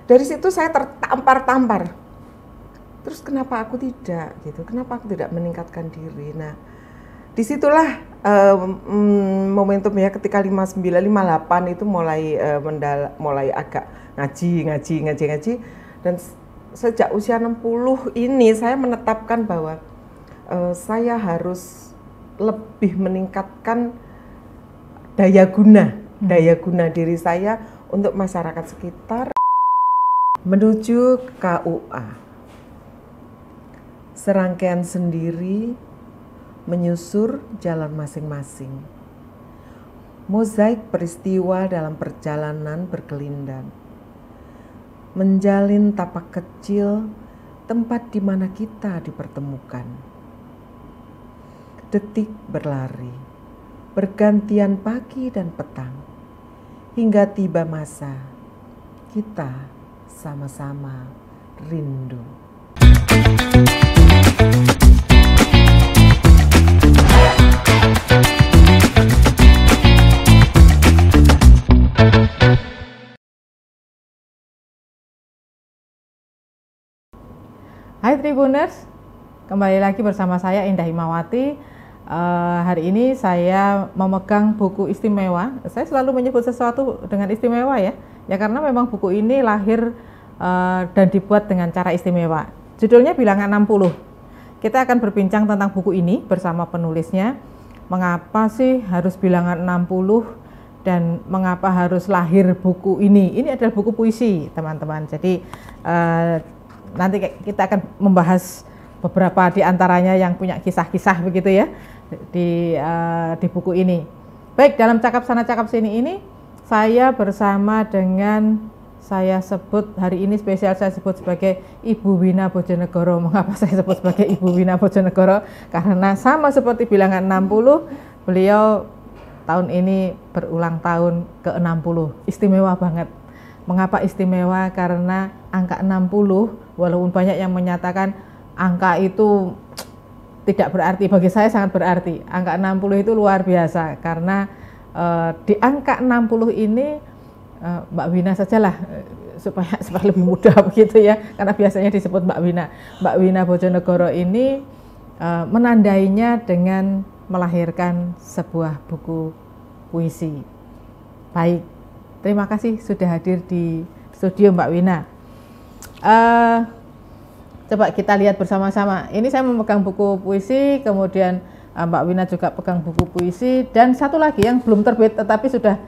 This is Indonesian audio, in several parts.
Dari situ saya tertampar-tampar. Terus kenapa aku tidak gitu? Kenapa aku tidak meningkatkan diri? Nah, disitulah momentum ya ketika 59, 58 itu mulai agak ngaji dan sejak usia 60 ini saya menetapkan bahwa saya harus lebih meningkatkan daya guna diri saya untuk masyarakat sekitar menuju KUA. Serangkaian sendiri menyusur jalan masing-masing. Mozaik peristiwa dalam perjalanan berkelindan. Menjalin tapak kecil tempat di mana kita dipertemukan. Detik berlari, bergantian pagi dan petang. Hingga tiba masa kita sama-sama rindu. Hai Tribuners, kembali lagi bersama saya Indah Himawati. Hari ini saya memegang buku istimewa. Saya selalu menyebut sesuatu dengan istimewa ya karena memang buku ini lahir dan dibuat dengan cara istimewa. Judulnya Bilangan 60. Kita akan berbincang tentang buku ini bersama penulisnya. Mengapa sih harus bilangan 60 dan mengapa harus lahir buku ini? Ini adalah buku puisi, teman-teman. Jadi nanti kita akan membahas beberapa di antaranya yang punya kisah-kisah begitu ya di buku ini. Baik, dalam cakap sana cakap sini ini saya bersama dengan, saya sebut hari ini spesial, saya sebut sebagai Ibu Wina Bojonegoro. Mengapa saya sebut sebagai Ibu Wina Bojonegoro? Karena sama seperti bilangan 60, beliau tahun ini berulang tahun ke-60. Istimewa banget. Mengapa istimewa? Karena angka 60, walaupun banyak yang menyatakan angka itu tidak berarti, bagi saya sangat berarti. Angka 60 itu luar biasa, karena di angka 60 ini Mbak Wina sajalah supaya lebih mudah begitu ya, karena biasanya disebut Mbak Wina. Mbak Wina Bojonegoro ini menandainya dengan melahirkan sebuah buku puisi. Baik, terima kasih sudah hadir di studio Mbak Wina. Coba kita lihat bersama-sama. Ini saya memegang buku puisi, kemudian Mbak Wina juga pegang buku puisi, dan satu lagi yang belum terbit tetapi sudah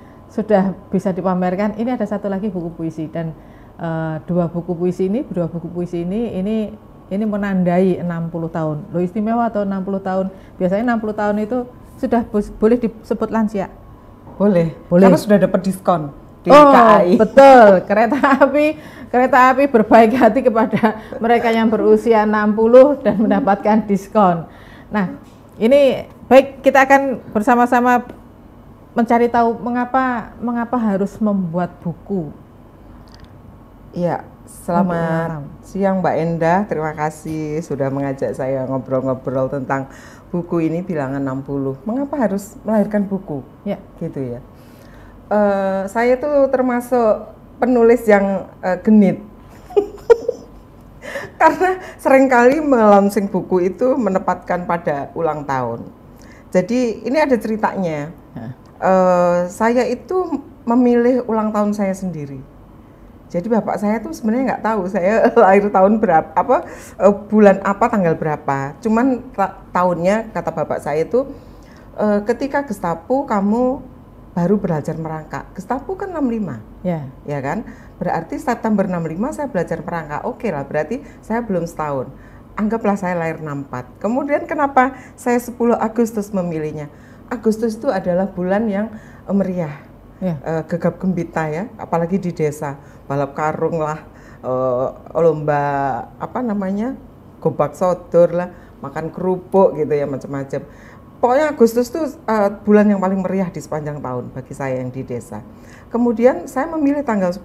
bisa dipamerkan. Ini ada satu lagi buku puisi, dan dua buku puisi ini menandai 60 tahun. Loh, istimewa atau 60 tahun? Biasanya 60 tahun itu sudah boleh disebut lansia. Boleh. Karena sudah dapat diskon di KAI. Betul. Kereta api berbaik hati kepada mereka yang berusia 60 dan mendapatkan diskon. Nah, ini baik, kita akan bersama-sama mencari tahu mengapa harus membuat buku. Iya, selamat siang Mbak Endah. Terima kasih sudah mengajak saya ngobrol-ngobrol tentang buku ini, Bilangan 60. Mengapa harus melahirkan buku? Ya, gitu ya. Saya tuh termasuk penulis yang genit. Karena seringkali melaunching buku itu menempatkan pada ulang tahun. Jadi ini ada ceritanya. Saya itu memilih ulang tahun saya sendiri. Jadi bapak saya tuh sebenarnya nggak tahu saya lahir tahun berapa, bulan apa, tanggal berapa. Cuman tahunnya, kata bapak saya itu, ketika Gestapo kamu baru belajar merangkak. Gestapo kan 65, ya kan? Berarti September 65 saya belajar merangkak. Oke lah, berarti saya belum setahun. Anggaplah saya lahir 64. Kemudian kenapa saya 10 Agustus memilihnya? Agustus itu adalah bulan yang meriah, gegap gembita ya, apalagi di desa. Balap karung lah, lomba gobak sodor lah, makan kerupuk gitu ya, macam-macam. Pokoknya Agustus itu bulan yang paling meriah di sepanjang tahun bagi saya yang di desa. Kemudian saya memilih tanggal 10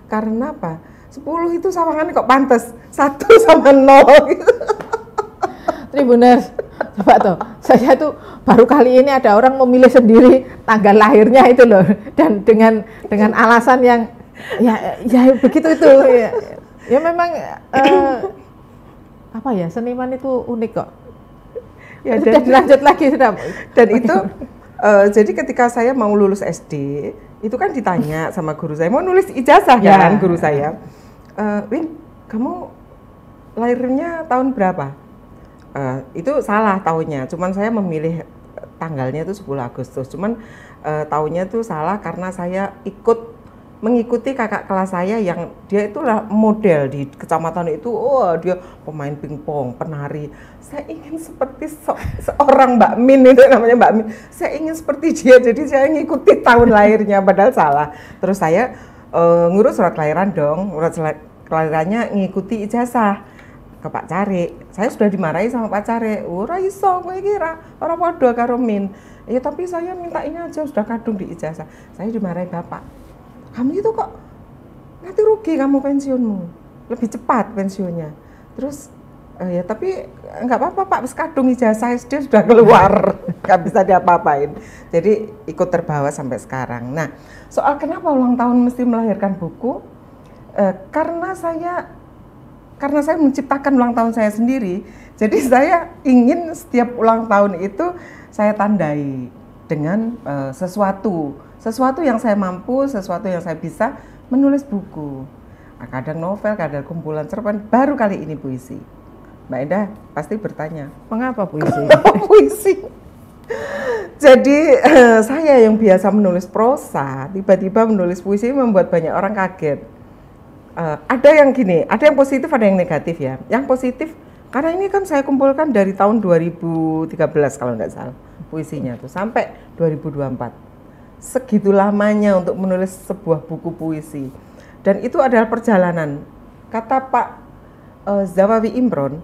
karena apa? 10 itu sawangannya kok pantas, 1 sama 0 gitu. Tribuners, coba tuh, saya tuh baru kali ini ada orang memilih sendiri tanggal lahirnya itu loh, dan dengan alasan yang Ya begitu itu ya. Ya memang apa ya, seniman itu unik kok. Ya, sudah dilanjut lagi sudah. Dan itu jadi ketika saya mau lulus SD, itu kan ditanya sama guru saya, mau nulis ijazah kan guru saya. Win, kamu lahirnya tahun berapa? Itu salah tahunnya, cuman saya memilih tanggalnya itu 10 Agustus. Cuman tahunnya itu salah karena saya mengikuti kakak kelas saya yang dia itulah model di kecamatan itu. Oh, dia pemain pingpong, penari. Saya ingin seperti seorang Mbak Min, itu namanya Mbak Min. Saya ingin seperti dia, jadi saya ngikuti tahun lahirnya padahal salah. Terus saya ngurus surat kelahiran dong, surat kelahirannya ngikuti ijazah ke Pak Cari. Saya sudah dimarahi sama Pak Cari. Ora iso kowe kira, ora padha karo Min. Ya tapi saya minta ini aja, sudah kadung di ijazah. Saya dimarahi Bapak. Kamu itu kok nanti rugi kamu pensiunmu, lebih cepat pensiunnya. Terus ya tapi nggak apa-apa Pak, kadung ijazah SD sudah keluar, nggak bisa diapa-apain. Jadi ikut terbawa sampai sekarang. Nah, soal kenapa ulang tahun mesti melahirkan buku, karena saya menciptakan ulang tahun saya sendiri. Jadi saya ingin setiap ulang tahun itu saya tandai dengan sesuatu yang saya mampu, sesuatu yang saya bisa, menulis buku. Nah, kadang novel, kadang kumpulan cerpen, baru kali ini puisi. Mbak Endah pasti bertanya, mengapa puisi? Puisi. Jadi saya yang biasa menulis prosa, tiba-tiba menulis puisi membuat banyak orang kaget. Ada yang gini, ada yang positif, ada yang negatif ya. Yang positif, karena ini kan saya kumpulkan dari tahun 2013 kalau nggak salah, puisinya tuh sampai 2024. Segitu lamanya untuk menulis sebuah buku puisi. Dan itu adalah perjalanan. Kata Pak Zawawi Imron,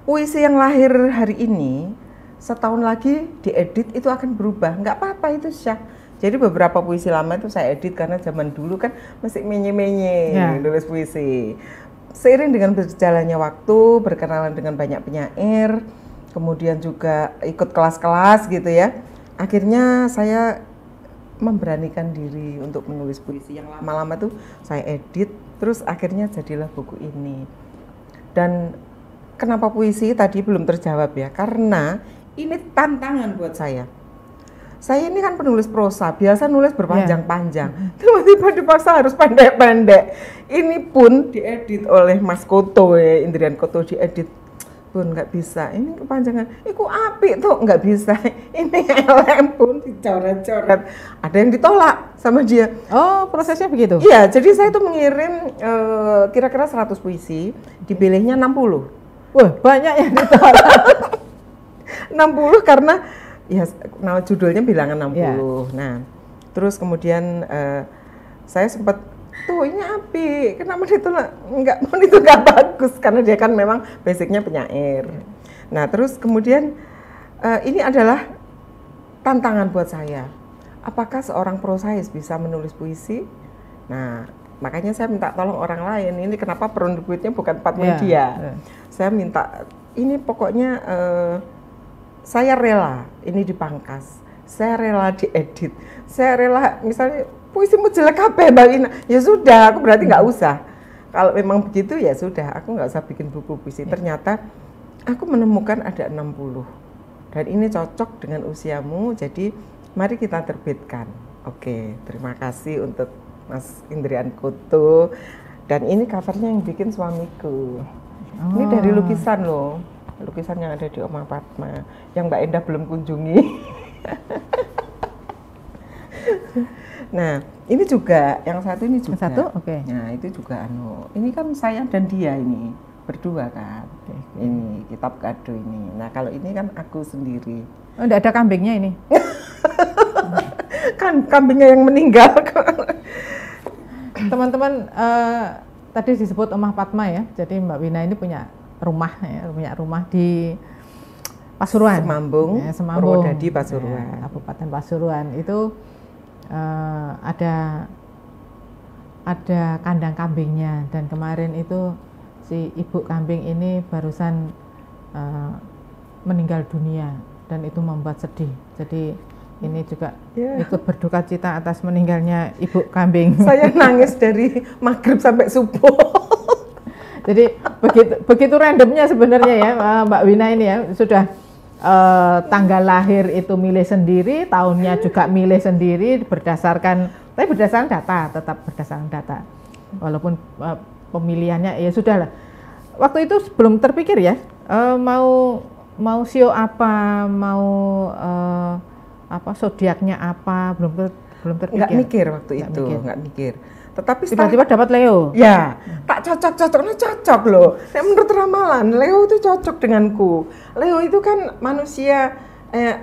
puisi yang lahir hari ini, setahun lagi diedit itu akan berubah. Nggak apa-apa itu Syah. Jadi beberapa puisi lama itu saya edit karena zaman dulu kan masih menye-menye nulis puisi. Seiring dengan berjalannya waktu, berkenalan dengan banyak penyair, kemudian juga ikut kelas-kelas gitu ya. Akhirnya saya memberanikan diri untuk menulis puisi yang lama-lama tuh saya edit, terus akhirnya jadilah buku ini. Dan kenapa puisi tadi belum terjawab ya, karena ini tantangan buat saya. Saya ini kan penulis prosa, biasa nulis berpanjang-panjang, tiba-tiba dipaksa harus pendek-pendek. Ini pun diedit oleh Mas Koto ya, Indrian Koto diedit. Pun nggak bisa, ini kepanjangan, iku apik tuh nggak bisa, ini LM pun dicoret-coret, ada yang ditolak sama dia. Oh, prosesnya begitu? Iya, jadi saya tuh mengirim kira-kira 100 puisi, dipilihnya 60. Wah, banyak yang ditolak. 60 karena ya nama judulnya bilangan 60. Nah, terus kemudian saya sempat tuh ini api, kenapa ditolak? Itu nggak bagus karena dia kan memang basicnya penyair. Nah terus kemudian ini adalah tantangan buat saya. Apakah seorang prosais bisa menulis puisi? Nah makanya saya minta tolong orang lain. Ini kenapa penerbitnya bukan Patmedia? Saya minta ini pokoknya saya rela ini dipangkas, saya rela diedit, saya rela misalnya puisimu jelek kabeh Mbak Ina, ya sudah, aku berarti nggak usah. Kalau memang begitu ya sudah, aku nggak usah bikin buku puisi. Ternyata aku menemukan ada 60 dan ini cocok dengan usiamu, jadi mari kita terbitkan. Oke, terima kasih untuk Mas Indrian Koto. Dan ini covernya yang bikin suamiku. Ini dari lukisan loh, lukisan yang ada di Oma Padma, yang Mbak Endah belum kunjungi. Nah, ini juga, yang satu ini juga. Yang satu, oke. Nah, itu juga ini kan saya dan dia ini berdua kan. Ini kitab kado ini. Nah, kalau ini kan aku sendiri. Oh, enggak ada kambingnya ini. Kan kambingnya yang meninggal. Teman-teman, tadi disebut Omah Padma ya. Jadi Mbak Wina ini punya rumah ya, punya rumah di Pasuruan. Semambung, ya, Semambung. Purwodadi, Pasuruan. Ya, Kabupaten Pasuruan itu ada kandang kambingnya, dan kemarin itu si ibu kambing ini barusan meninggal dunia dan itu membuat sedih. Jadi ini juga ikut berduka cita atas meninggalnya Ibu Kambing. Saya nangis dari maghrib sampai subuh. Jadi begitu randomnya sebenarnya ya Mbak Wina ini ya, sudah tanggal lahir itu milih sendiri, tahunnya juga milih sendiri berdasarkan data, tetap berdasarkan data. Walaupun pemilihannya ya sudah lah. Waktu itu belum terpikir ya, mau sio apa, mau zodiaknya apa, belum terpikir. Nggak mikir waktu itu, nggak mikir. Tetapi tiba-tiba dapat Leo. Ya, tak cocok loh. Nah, menurut ramalan, Leo itu cocok denganku. Leo itu kan manusia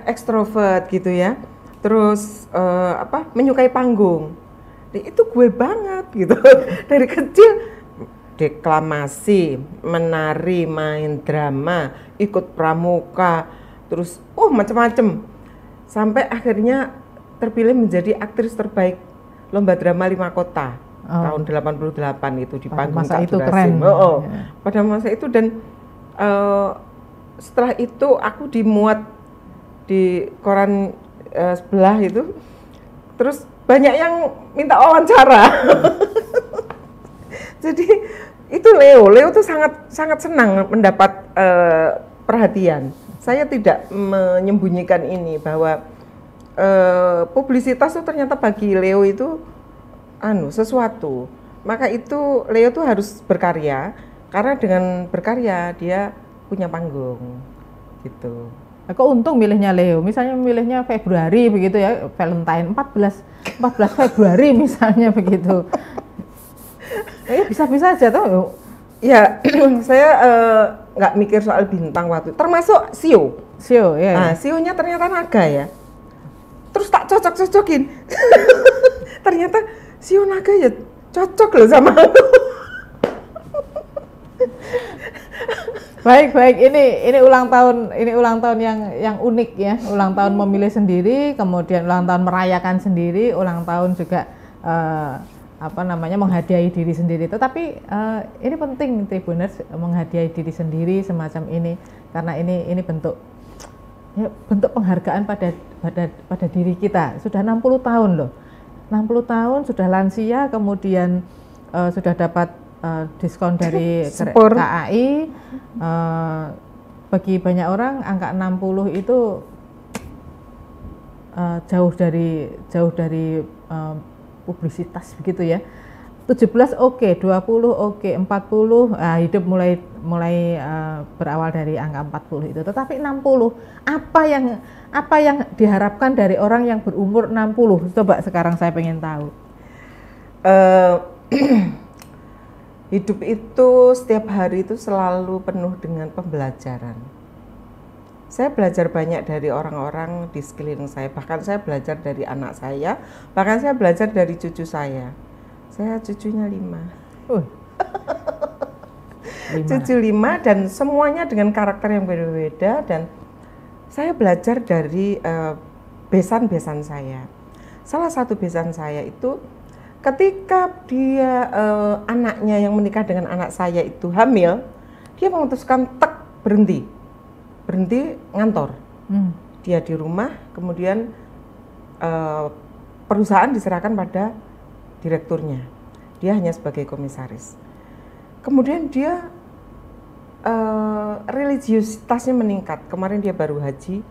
ekstrovert gitu ya. Terus menyukai panggung. Itu gue banget gitu. Dari kecil deklamasi, menari, main drama, ikut pramuka, terus macam-macam. Sampai akhirnya terpilih menjadi aktris terbaik Lomba Drama 5 Kota tahun 88 itu di panggung masa Kak itu Jurasim. keren. Pada masa itu, dan setelah itu aku dimuat di koran sebelah itu, terus banyak yang minta wawancara. Jadi itu Leo tuh sangat senang mendapat perhatian. Saya tidak menyembunyikan ini bahwa publisitas itu ternyata bagi Leo itu sesuatu. Maka itu Leo tuh harus berkarya, karena dengan berkarya dia punya panggung gitu. Kok untung milihnya Leo, misalnya milihnya Februari begitu ya, Valentine 14 Februari misalnya begitu. Bisa-bisa aja tuh. Ya, saya nggak mikir soal bintang waktu, termasuk Sio. Ya. Nah, Sionya ternyata naga ya. Terus tak cocok-cocokin. Ternyata Sio naga ya cocok loh sama aku. Baik, ini ulang tahun yang unik ya, ulang tahun memilih sendiri, kemudian ulang tahun merayakan sendiri, ulang tahun juga menghadiahi diri sendiri. Tetapi ini penting Tribuners, menghadiahi diri sendiri semacam ini, karena ini bentuk penghargaan pada diri kita. Sudah 60 tahun loh. 60 tahun sudah lansia, kemudian sudah dapat diskon dari KAI. Bagi banyak orang angka 60 itu jauh dari publisitas begitu ya. 17 oke, 20 oke, 40 hidup mulai berawal dari angka 40 itu. Tetapi 60, apa yang diharapkan dari orang yang berumur 60? Coba sekarang saya pengen tahu. Hidup itu setiap hari itu selalu penuh dengan pembelajaran. Saya belajar banyak dari orang-orang di sekeliling saya, bahkan saya belajar dari anak saya, bahkan saya belajar dari cucu saya. Saya cucunya 5. Cucu 5 dan semuanya dengan karakter yang berbeda, dan saya belajar dari besan-besan saya. Salah satu besan saya itu ketika dia anaknya yang menikah dengan anak saya itu hamil, dia memutuskan berhenti ngantor. Dia di rumah, kemudian perusahaan diserahkan pada direkturnya. Dia hanya sebagai komisaris. Kemudian dia religiusitasnya meningkat. Kemarin dia baru haji,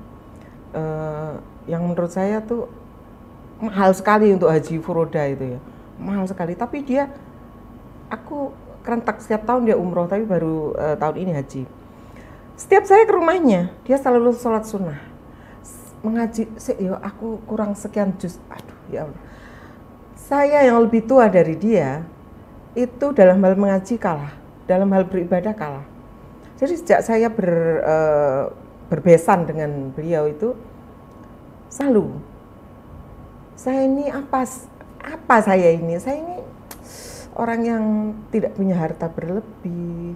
yang menurut saya tuh mahal sekali untuk haji furoda itu ya, mahal sekali. Tapi aku kerentak setiap tahun dia umroh, tapi baru tahun ini haji. Setiap saya ke rumahnya, dia selalu sholat sunnah, mengaji. Aku kurang sekian juz, aduh ya Allah. Saya yang lebih tua dari dia itu dalam hal mengaji kalah, dalam hal beribadah kalah. Jadi sejak saya berbesan dengan beliau itu selalu, saya ini apa saya ini orang yang tidak punya harta berlebih,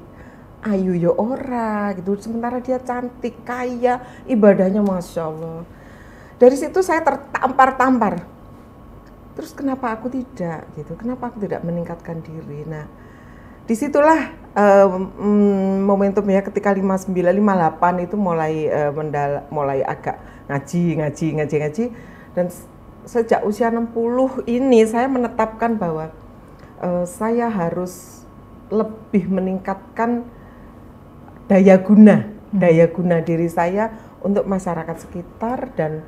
ayu ya ora gitu, sementara dia cantik, kaya, ibadahnya Masya Allah. Dari situ saya tertampar-tampar. Terus kenapa aku tidak gitu? Kenapa aku tidak meningkatkan diri? Nah, disitulah momentum ya, ketika 59, 58 itu mulai agak ngaji. Dan sejak usia 60 ini saya menetapkan bahwa saya harus lebih meningkatkan daya guna diri saya untuk masyarakat sekitar, dan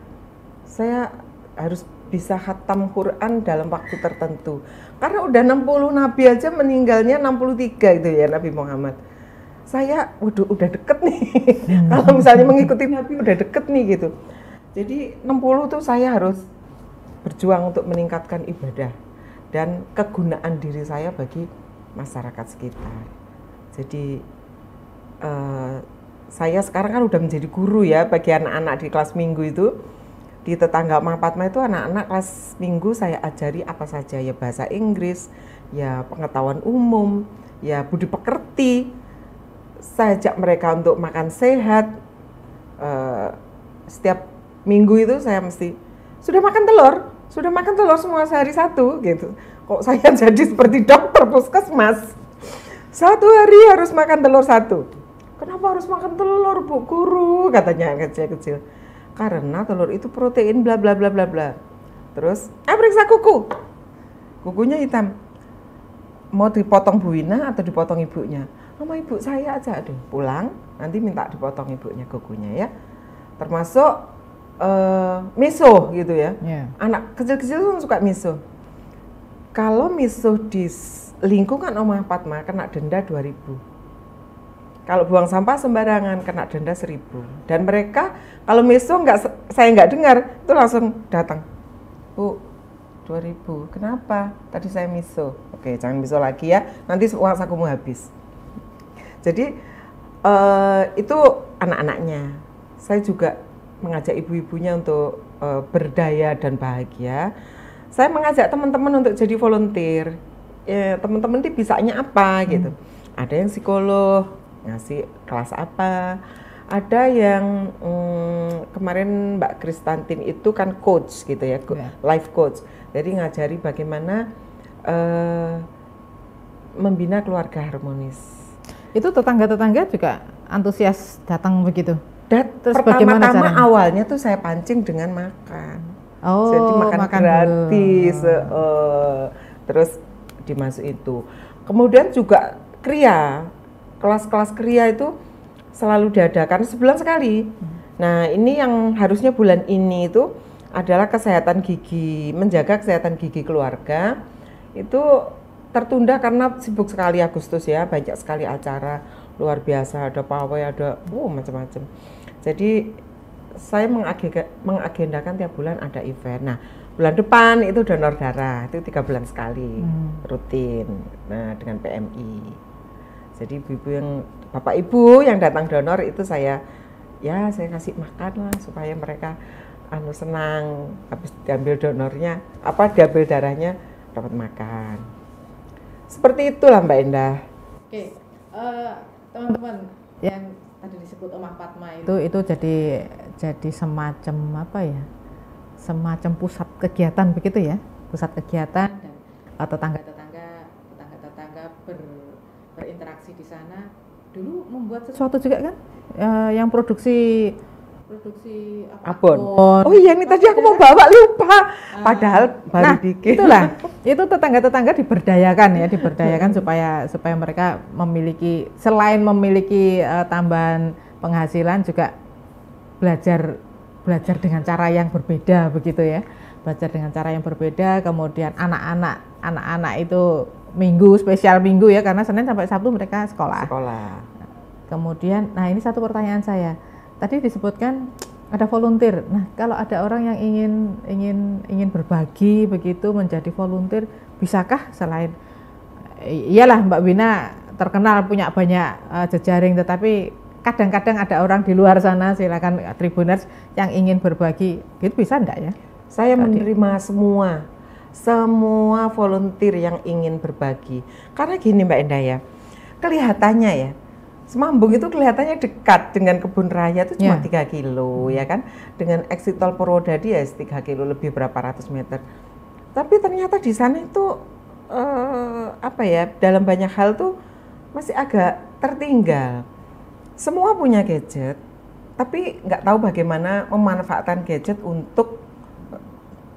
saya harus bisa khatam Quran dalam waktu tertentu. Karena udah 60 Nabi aja meninggalnya 63 gitu ya, Nabi Muhammad. Saya udah deket nih. Kalau misalnya mengikuti Nabi udah deket nih gitu. Jadi 60 tuh saya harus berjuang untuk meningkatkan ibadah dan kegunaan diri saya bagi masyarakat sekitar. Jadi saya sekarang kan udah menjadi guru ya bagi anak-anak di kelas minggu itu. Di tetangga Omah Fatma itu anak-anak kelas minggu saya ajari apa saja, ya bahasa Inggris, ya pengetahuan umum, ya budi pekerti. Saya ajak mereka untuk makan sehat. Setiap minggu itu saya mesti, sudah makan telur semua sehari satu gitu. Kok saya jadi seperti dokter puskesmas, 1 hari harus makan telur 1. Kenapa harus makan telur, Bu Guru? Katanya kecil-kecil. Karena telur itu protein bla bla bla bla bla. Terus, periksa kukunya hitam. Mau dipotong Bu Wina atau dipotong ibunya? Sama ibu saya aja deh, pulang nanti minta dipotong ibunya kukunya ya. Termasuk miso gitu ya. Anak kecil-kecil tuh suka miso. Kalau miso di lingkungan Omah Fatma kena denda 2.000. Kalau buang sampah sembarangan kena denda 1.000. Dan mereka kalau miso saya nggak dengar itu langsung datang. Bu, 2.000. Kenapa? Tadi saya miso. Oke, jangan miso lagi ya. Nanti uang sakumu habis. Jadi itu anak-anaknya. Saya juga mengajak ibu-ibunya untuk berdaya dan bahagia. Saya mengajak teman-teman untuk jadi volunteer. Ya, teman-teman ini bisanya apa gitu. Ada yang psikolog, ngasih kelas apa. Ada yang kemarin Mbak Kristantin itu kan coach gitu ya, life coach. Jadi ngajari bagaimana membina keluarga harmonis. Itu tetangga-tetangga juga antusias datang begitu? Terus pertama-tama awalnya tuh saya pancing dengan makan. Jadi makan gratis, terus dimasuk itu. Kemudian juga kria, kelas-kelas kria itu selalu diadakan sebulan sekali. Nah ini yang harusnya bulan ini itu adalah kesehatan gigi, menjaga kesehatan gigi keluarga. Itu tertunda karena sibuk sekali Agustus ya, banyak sekali acara luar biasa, ada pawai, ada macam-macam. Jadi saya mengagendakan tiap bulan ada event. Nah bulan depan itu donor darah, itu 3 bulan sekali rutin. Nah dengan PMI. Jadi ibu-ibu yang bapak ibu yang datang donor itu saya kasih makan lah supaya mereka senang, habis diambil donornya diambil darahnya dapat makan. Seperti itulah Mbak Endah. Oke, teman-teman yang tadi disebut Omah Fatma itu jadi semacam apa ya? Semacam pusat kegiatan begitu ya, pusat kegiatan, dan tetangga-tetangga berinteraksi di sana. Dulu membuat sesuatu juga kan, yang produksi abon. Oh iya, ini tadi aku mau bawa lupa. Padahal baru bikin. Itulah, itu tetangga-tetangga diberdayakan supaya mereka selain memiliki tambahan penghasilan juga belajar dengan cara yang berbeda begitu ya. Belajar dengan cara yang berbeda, kemudian anak-anak itu spesial minggu ya, karena Senin sampai Sabtu mereka sekolah. Kemudian, nah ini satu pertanyaan saya. Tadi disebutkan ada volunteer. Nah, kalau ada orang yang ingin berbagi begitu menjadi volunteer, bisakah selain iyalah Mbak Wina terkenal punya banyak jejaring, tetapi kadang-kadang ada orang di luar sana, silakan Tribuners yang ingin berbagi, gitu bisa enggak ya? Saya menerima semua volunteer yang ingin berbagi. Karena gini Mbak Endah ya, kelihatannya ya, Semambung itu kelihatannya dekat dengan kebun raya itu cuma 3 kilo ya kan. Dengan exit tol Purwodadi ya 3 kilo lebih berapa ratus meter. Tapi ternyata di sana itu dalam banyak hal tuh masih agak tertinggal. Semua punya gadget, tapi nggak tahu bagaimana memanfaatkan gadget untuk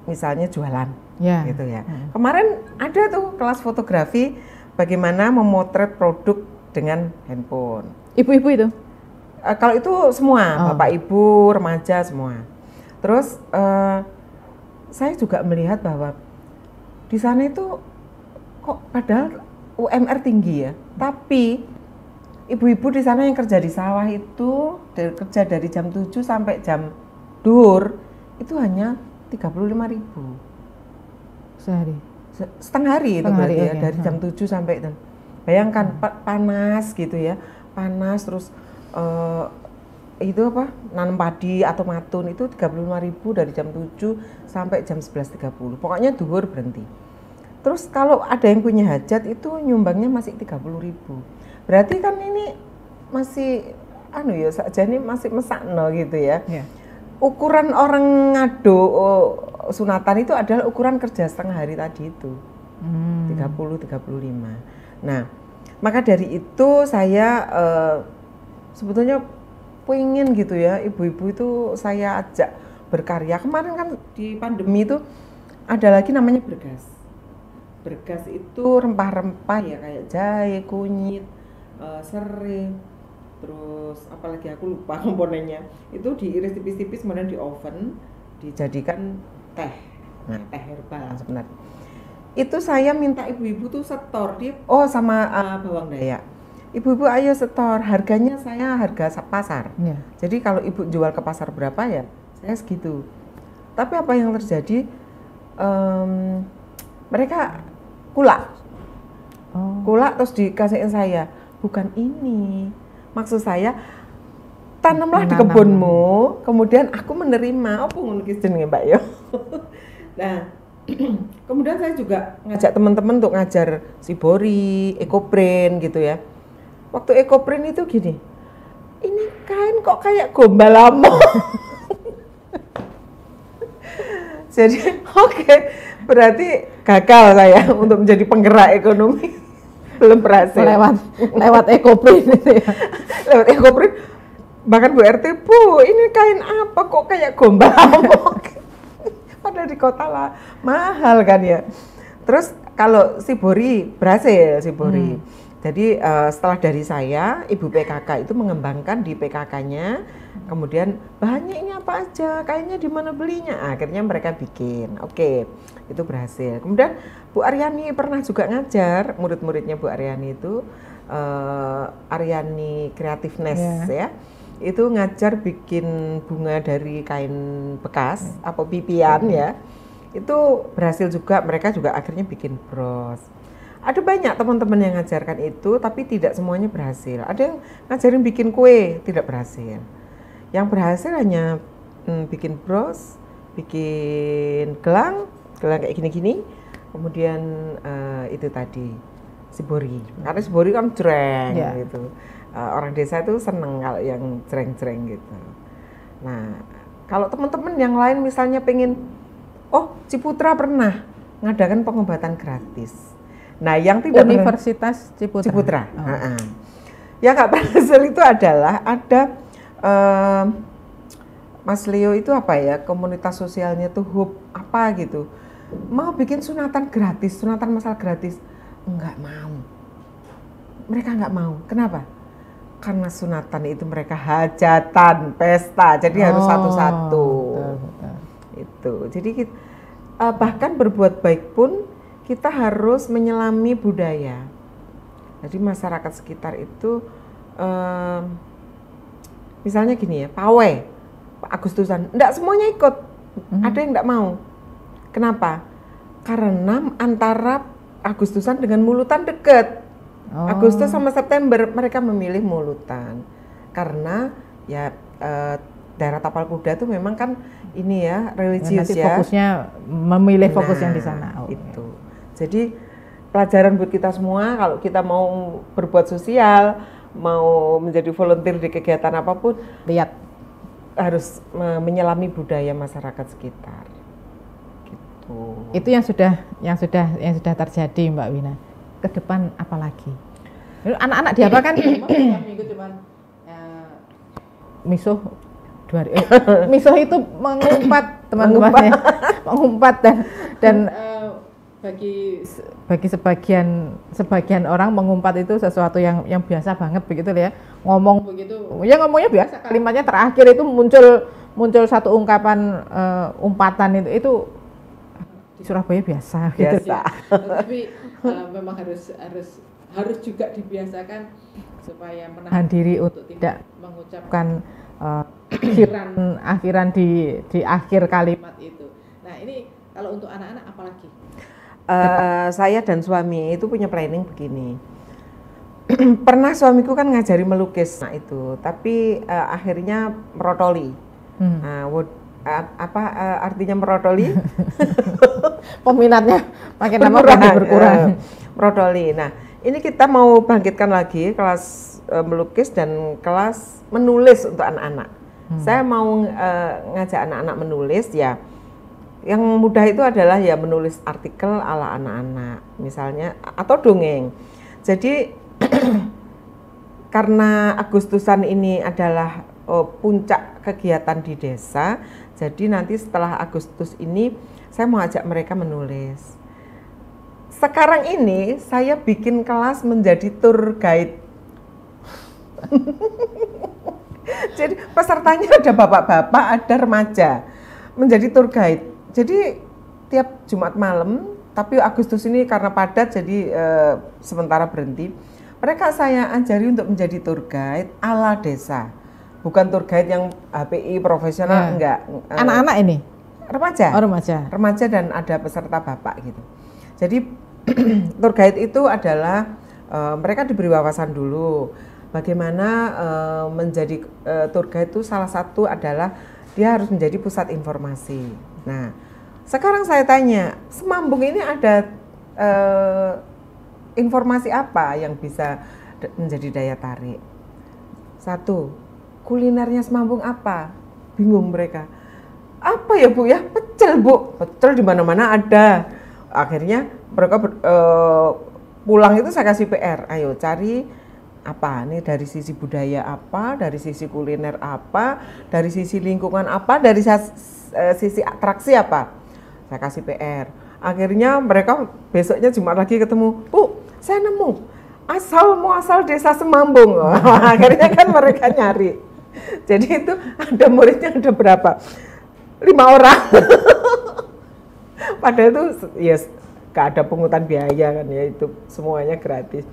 misalnya jualan, Ya. gitu ya. Kemarin ada tuh kelas fotografi bagaimana memotret produk dengan handphone. Ibu-ibu itu? Kalau itu semua, bapak ibu, remaja semua. Terus saya juga melihat bahwa di sana itu kok padahal UMR tinggi ya, tapi ibu-ibu di sana yang kerja di sawah itu kerja dari jam 7 sampai jam duhur itu hanya 35.000 sehari. Setengah hari itu berarti ya, dari jam 7 sampai itu. Bayangkan panas gitu ya, panas terus itu apa, nanam padi atau matun itu 35.000 dari jam 7 sampai jam 11.30. Pokoknya duhur berhenti. Terus kalau ada yang punya hajat itu nyumbangnya masih 30.000. Berarti kan ini masih saja ini masih mesakno gitu ya. Ukuran orang ngado sunatan itu adalah ukuran kerja setengah hari tadi itu. 30-35. Nah, maka dari itu saya sebetulnya pengen gitu ya, ibu-ibu itu saya ajak berkarya. Kemarin kan di pandemi itu ada lagi namanya bergas. Bergas itu rempah-rempah ya kayak jahe, kunyit, serai, terus apalagi aku lupa komponennya. Itu diiris tipis-tipis kemudian di oven dijadikan teh. Nah, teh herbal sebenarnya. Itu saya minta ibu-ibu tuh setor sama bawang dayak. Ibu-ibu ayo setor, harganya saya harga pasar. Jadi kalau ibu jual ke pasar berapa ya saya segitu. Tapi apa yang terjadi, mereka kulak terus dikasihin saya, bukan ini maksud saya, tanamlah di kebunmu, kemudian aku menerima. Ngono ki jenenge Mbak yo. Nah, kemudian saya juga ngajak teman-teman untuk ngajar shibori, ekoprint gitu ya. Waktu ekoprint itu gini, ini kain kok kayak gombal lama. Jadi berarti gagal saya untuk menjadi penggerak ekonomi. Belum berhasil. Lewat ekoprint itu ya. Lewat ekoprint. Bahkan Bu RT, Bu, ini kain apa kok kayak gombal lama. Padahal di kota lah mahal kan ya. Terus kalau shibori berhasil shibori. Jadi setelah dari saya, Ibu PKK itu mengembangkan di PKK-nya, kemudian bahannya ini apa aja, kayaknya di mana belinya, akhirnya mereka bikin. Oke, itu berhasil. Kemudian Bu Aryani pernah juga ngajar, murid-muridnya Bu Aryani itu, Aryani Creativeness ya, itu ngajar bikin bunga dari kain bekas, apa pipian ya, itu berhasil juga, mereka juga akhirnya bikin bros. Ada banyak teman-teman yang ngajarkan itu, tapi tidak semuanya berhasil. Ada yang ngajarin bikin kue, tidak berhasil. Yang berhasil hanya bikin bros, bikin gelang kayak gini-gini. Kemudian itu tadi, shibori. Karena shibori kan jreng gitu. Orang desa itu seneng kalau yang jreng-jreng gitu. Nah, kalau teman-teman yang lain misalnya pengen, Ciputra pernah ngadakan pengobatan gratis. Nah, yang tidak Universitas Ciputra. Yang nggak berhasil itu adalah ada Mas Leo itu apa ya, komunitas sosialnya tuh hub apa gitu, mau bikin sunatan gratis, sunatan masal gratis, nggak mau. Mereka nggak mau. Kenapa? Karena sunatan itu mereka hajatan, pesta, jadi harus satu-satu. Itu. Jadi bahkan berbuat baik pun kita harus menyelami budaya. Jadi masyarakat sekitar itu, misalnya gini ya, pawai, Agustusan, enggak semuanya ikut, ada yang enggak mau. Kenapa? Karena antara Agustusan dengan Mulutan dekat. Agustus sama September mereka memilih Mulutan. Karena ya daerah Tapal Kuda itu memang kan ini ya religius nanti ya. Fokusnya memilih fokus yang di sana. Itu. Jadi pelajaran buat kita semua, kalau kita mau berbuat sosial, mau menjadi volunteer di kegiatan apapun, lihat harus menyelami budaya masyarakat sekitar. Gitu. Itu yang sudah terjadi, Mbak Wina. Ke depan apa lagi? Anak-anak diapakan? Minggu cuman misuh misuh itu mengumpat teman-temannya mengumpat dan bagi sebagian orang mengumpat itu sesuatu yang biasa banget begitu ya, ngomong begitu ya, ngomongnya biasa, kalimatnya terakhir itu muncul satu ungkapan umpatan itu di Surabaya biasa gitu ya. Tapi memang harus juga dibiasakan supaya menahan diri untuk tidak mengucapkan akhiran di akhir kalimat itu. Nah, ini kalau untuk anak-anak apalagi? Saya dan suami itu punya planning begini. Pernah suamiku kan ngajari melukis, nah itu, tapi akhirnya merotoli. Artinya merotoli? Peminatnya makin lama makin berkurang. Merotoli. Nah, ini kita mau bangkitkan lagi kelas melukis dan kelas menulis untuk anak-anak. Saya mau ngajak anak-anak menulis ya. Yang mudah itu adalah ya menulis artikel ala anak-anak misalnya atau dongeng. Jadi karena Agustusan ini adalah puncak kegiatan di desa, jadi nanti setelah Agustus ini saya mau ajak mereka menulis. Sekarang ini saya bikin kelas menjadi tour guide. Jadi pesertanya ada bapak-bapak, ada remaja menjadi tour guide. Jadi tiap Jumat malam, tapi Agustus ini karena padat jadi sementara berhenti. Mereka saya ajari untuk menjadi tour guide ala desa. Bukan tour guide yang HPI profesional, enggak. Anak-anak ini? Remaja. Oh, remaja. Remaja dan ada peserta bapak gitu. Jadi tour guide itu adalah mereka diberi wawasan dulu. Bagaimana menjadi tour guide itu salah satu adalah dia harus menjadi pusat informasi. Nah, sekarang saya tanya, Semambung ini ada informasi apa yang bisa menjadi daya tarik? Satu, kulinernya Semambung apa? Bingung mereka. Apa ya Bu ya? Pecel Bu, pecel di mana-mana ada. Akhirnya mereka pulang itu saya kasih PR, ayo cari apa nih dari sisi budaya apa, dari sisi kuliner apa, dari sisi lingkungan apa, dari sisi atraksi apa. Saya kasih PR. Akhirnya mereka besoknya Jumat lagi ketemu, Bu, saya nemu asal desa Semambung. Akhirnya kan mereka nyari. Jadi itu ada muridnya ada berapa? 5 orang. Padahal itu ya gak ada pungutan biaya kan ya, itu semuanya gratis.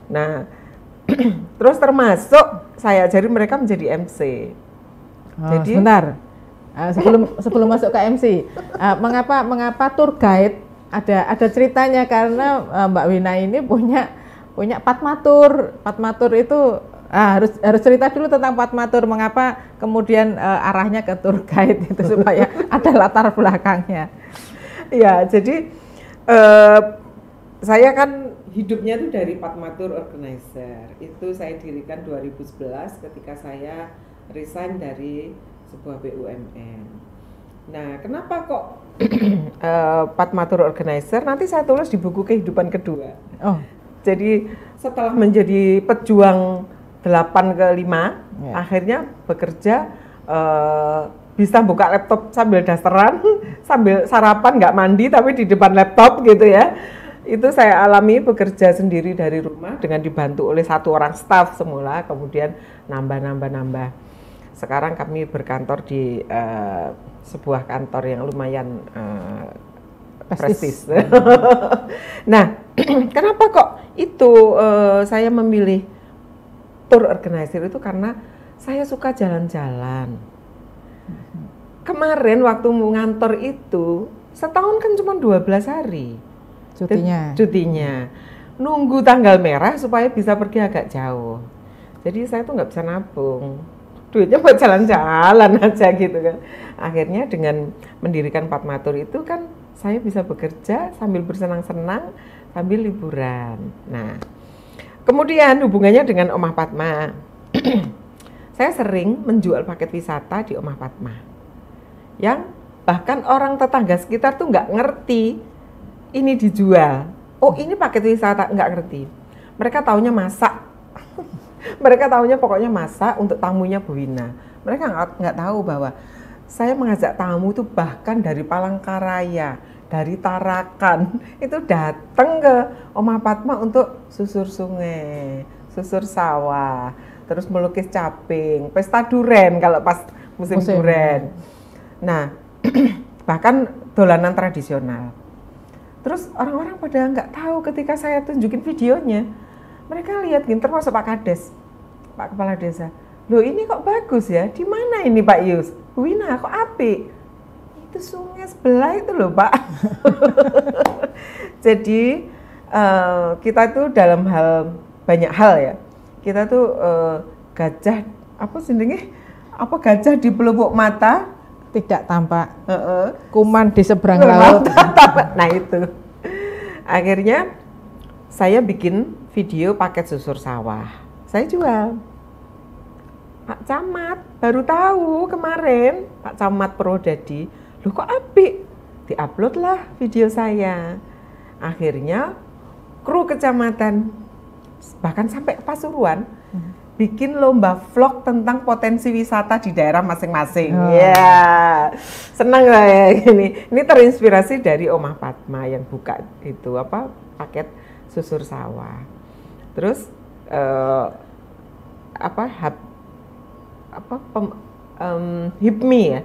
Nah, terus termasuk saya ajari mereka menjadi MC. Jadi sebentar, sebelum masuk ke MC, mengapa tour guide ada ceritanya, karena Mbak Wina ini punya patmatur. Patmatur itu harus cerita dulu tentang patmatur, mengapa kemudian arahnya ke tour guide itu supaya ada latar belakangnya. Ya, jadi saya kan hidupnya itu dari Patmatur Organizer. Itu saya dirikan 2011 ketika saya resign dari sebuah BUMN. Nah, kenapa kok Patmatur Organizer? Nanti saya tulis di buku kehidupan kedua. Oh. Jadi setelah menjadi pejuang 8 ke 5, akhirnya bekerja bisa buka laptop sambil dasteran, sambil sarapan nggak mandi tapi di depan laptop gitu ya. Itu saya alami, bekerja sendiri dari rumah dengan dibantu oleh 1 orang staf semula, kemudian nambah. Sekarang kami berkantor di sebuah kantor yang lumayan prestis. Nah, kenapa kok itu saya memilih tour organizer itu karena saya suka jalan-jalan. Kemarin waktu ngantor itu setahun kan cuma 12 hari cutinya. Nunggu tanggal merah supaya bisa pergi agak jauh. Jadi saya tuh nggak bisa nabung, duitnya buat jalan-jalan aja gitu kan. Akhirnya dengan mendirikan Patmatur itu kan saya bisa bekerja sambil bersenang-senang sambil liburan. Nah, kemudian hubungannya dengan Omah Patma. Saya sering menjual paket wisata di Omah Patma, yang bahkan orang tetangga sekitar tuh nggak ngerti ini dijual. Oh, ini paket wisata, nggak ngerti. Mereka taunya masak. Mereka taunya pokoknya masak untuk tamunya Bu Wina. Mereka nggak tahu bahwa saya mengajak tamu itu bahkan dari Palangkaraya, dari Tarakan, itu datang ke Oma Padma untuk susur sungai, susur sawah, terus melukis caping, pesta duren kalau pas musim duren. Nah, bahkan dolanan tradisional. Terus orang-orang pada nggak tahu ketika saya tunjukin videonya, mereka lihat gini, termasuk Pak Kades, Pak Kepala Desa. Loh ini kok bagus ya, di mana ini Pak Yus? Wina kok apik? Itu sungai sebelah itu loh Pak. Jadi kita tuh dalam banyak hal ya, kita tuh gajah, apa sendiri? Apa gajah di pelupuk mata? Tidak tampak, kuman di seberang laut. Nah itu, akhirnya saya bikin video paket susur sawah, saya jual. Pak Camat baru tahu kemarin, Pak Camat Purwodadi, loh kok apik, diupload lah video saya. Akhirnya kru kecamatan, bahkan sampai Pasuruan, bikin lomba vlog tentang potensi wisata di daerah masing-masing. Ya, senang lah ya ini. Ini terinspirasi dari Oma Padma yang buka itu paket susur sawah. Terus HIPMI ya,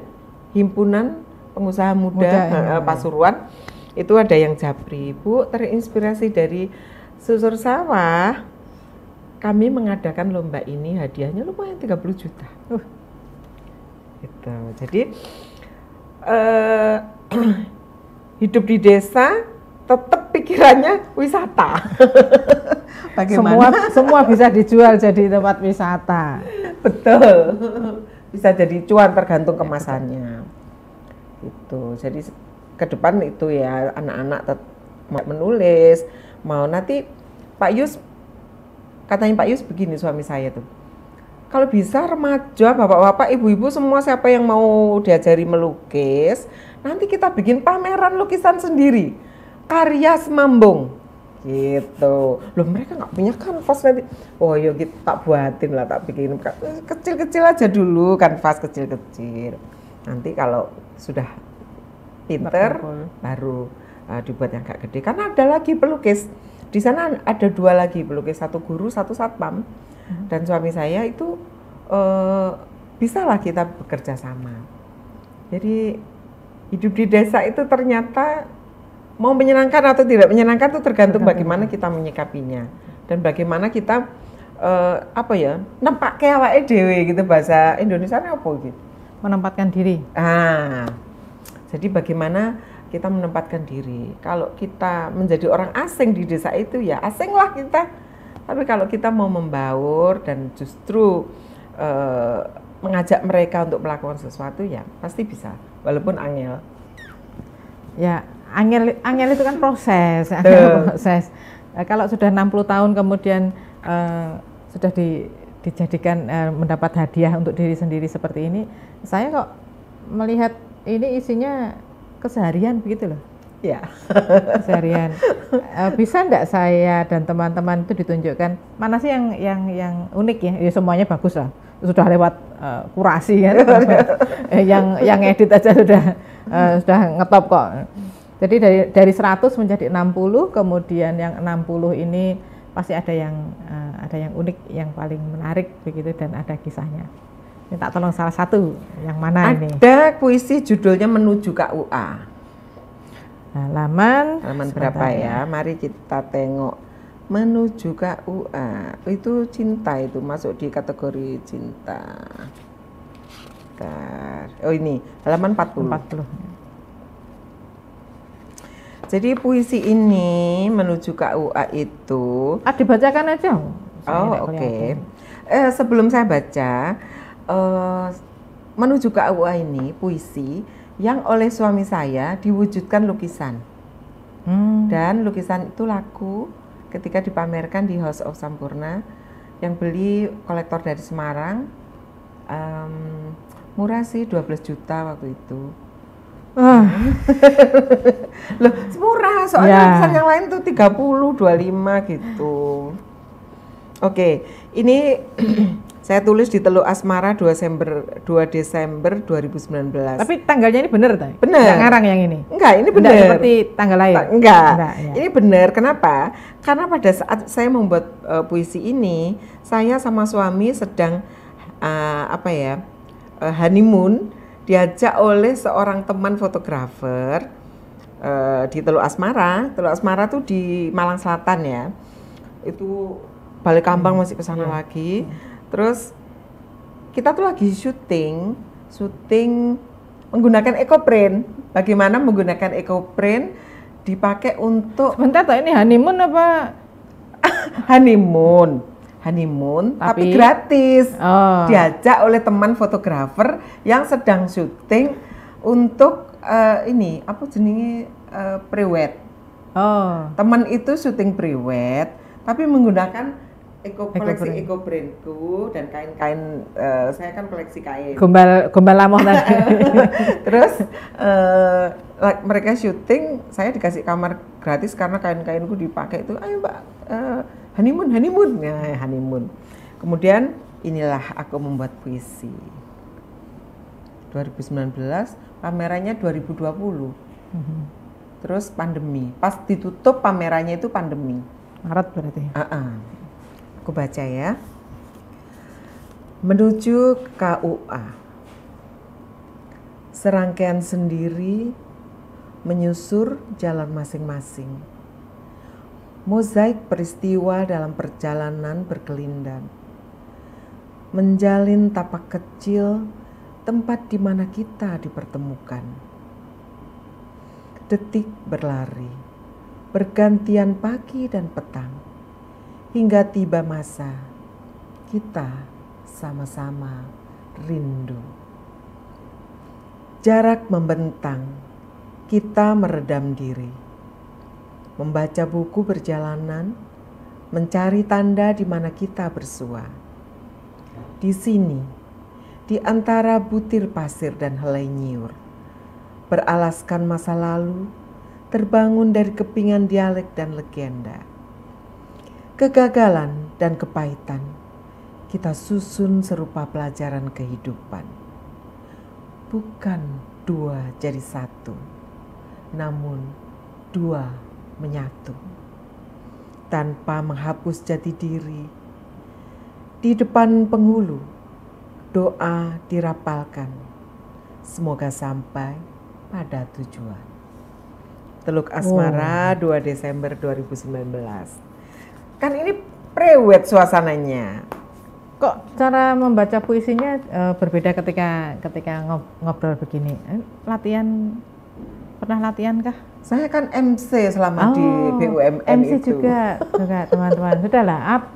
Himpunan Pengusaha Muda Pasuruan, itu ada yang japri, Bu, terinspirasi dari susur sawah, kami mengadakan lomba ini, hadiahnya lumayan 30 juta. Gitu. Jadi hidup di desa tetap pikirannya wisata. Bagaimana? Semua bisa dijual jadi tempat wisata. Betul. Bisa jadi cuan tergantung kemasannya. Gitu. Jadi ke depan itu ya anak-anak mau menulis, mau nanti Pak Yus, katanya Pak Yus begini suami saya tuh. Kalau bisa remaja, bapak-bapak, ibu-ibu semua siapa yang mau diajari melukis, nanti kita bikin pameran lukisan sendiri. Karya Semambung. Gitu. Loh mereka nggak punya kanvas nanti. Oh ya kita tak buatin lah, tak bikin kecil-kecil aja dulu, kanvas kecil-kecil. Nanti kalau sudah pinter baru dibuat yang agak gede. Karena ada lagi pelukis. Di sana ada 2 lagi pelukis, 1 guru, 1 satpam. Dan suami saya itu bisalah kita bekerja sama. Jadi hidup di desa itu ternyata mau menyenangkan atau tidak menyenangkan itu tergantung bagaimana kita menyikapinya dan bagaimana kita nempak ke awake dhewe gitu, bahasa Indonesianya apa gitu, menempatkan diri. Jadi bagaimana kita menempatkan diri. Kalau kita menjadi orang asing di desa itu ya asinglah kita. Tapi kalau kita mau membaur dan justru mengajak mereka untuk melakukan sesuatu ya pasti bisa, walaupun angel. Ya, angel itu kan proses. Proses. Kalau sudah 60 tahun kemudian sudah dijadikan mendapat hadiah untuk diri sendiri seperti ini, saya kok melihat ini isinya keseharian begitu loh. Ya. Keseharian. Bisa enggak saya dan teman-teman itu ditunjukkan mana sih yang unik ya? Ya semuanya bagus lah. Sudah lewat kurasi kan. yang edit aja sudah ngetop kok. Jadi dari 100 menjadi 60, kemudian yang 60 ini pasti ada yang unik, yang paling menarik begitu dan ada kisahnya. Minta tolong salah satu, yang mana ini? Ada puisi judulnya Menuju KUA. Halaman berapa ya? Mari kita tengok. Menuju KUA. Itu cinta, itu masuk di kategori cinta. Oh ini, halaman 40. Jadi puisi ini Menuju KUA itu dibacakan aja. Oh oke. Sebelum saya baca, Menuju KUA ini puisi yang oleh suami saya diwujudkan lukisan. Dan lukisan itu laku ketika dipamerkan di House of Sampurna, yang beli kolektor dari Semarang. Murah sih, 12 juta waktu itu. Loh, murah, soalnya lukisan yang lain tuh 30, 25 gitu. Oke, ini Saya tulis di Teluk Asmara 2 Desember 2019. Tapi tanggalnya ini benar, tak? Benar. Nggak ngarang yang ini? Enggak, ini benar. Enggak seperti tanggal lahir? Enggak. Ya. Ini benar. Kenapa? Karena pada saat saya membuat puisi ini, saya sama suami sedang honeymoon, diajak oleh seorang teman fotografer di Teluk Asmara. Teluk Asmara tuh di Malang Selatan ya. Itu balik Kambang masih ke sana lagi. Terus kita tuh lagi syuting menggunakan ecoprint. Bagaimana menggunakan ecoprint dipakai untuk sebentar, ini honeymoon apa? honeymoon tapi gratis. Diajak oleh teman fotografer yang sedang syuting untuk pre-wed. Teman itu syuting pre-wed tapi menggunakan koleksi ecoprintku dan kain-kain, saya kan koleksi kain. Gombal lamoh tadi. Terus mereka syuting, saya dikasih kamar gratis karena kain-kainku dipakai itu. Ayo Mbak, honeymoon. Nah, honeymoon. Kemudian inilah aku membuat puisi. 2019, pamerannya 2020. Terus pandemi. Pas ditutup pamerannya itu pandemi. Maret berarti. Aku baca ya. Menuju KUA. Serangkaian sendiri menyusur jalan masing-masing. Mozaik peristiwa dalam perjalanan berkelindan. Menjalin tapak kecil tempat di mana kita dipertemukan. Detik berlari, bergantian pagi dan petang. Hingga tiba masa kita sama-sama rindu. Jarak membentang, kita meredam diri. Membaca buku perjalanan, mencari tanda di mana kita bersua. Di sini, di antara butir pasir dan helai nyiur, beralaskan masa lalu, terbangun dari kepingan dialek dan legenda. Kegagalan dan kepahitan kita susun serupa pelajaran kehidupan. Bukan dua jadi satu, namun dua menyatu. Tanpa menghapus jati diri, di depan penghulu, doa dirapalkan. Semoga sampai pada tujuan. Teluk Asmara 2 Desember 2019. Kan ini pre-wed suasananya. Kok cara membaca puisinya berbeda ketika ngobrol begini? Pernah latihan kah? Saya kan MC selama di BUMN MC itu. juga teman-teman. Sudahlah,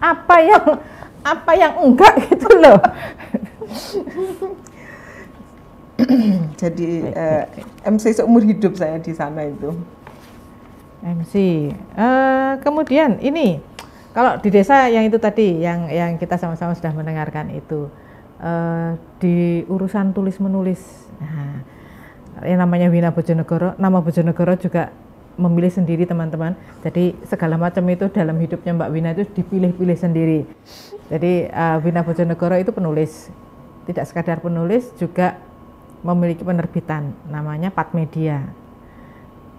apa yang enggak gitu loh. Jadi MC seumur hidup saya di sana itu. MC. Kemudian ini, kalau di desa yang itu tadi, yang kita sama-sama sudah mendengarkan itu, di urusan tulis menulis, nah, yang namanya Wina Bojonegoro, nama Bojonegoro juga memilih sendiri teman-teman. Jadi segala macam itu dalam hidupnya Mbak Wina itu dipilih-pilih sendiri. Jadi Wina Bojonegoro itu penulis, tidak sekadar penulis, juga memiliki penerbitan, namanya Patmedia.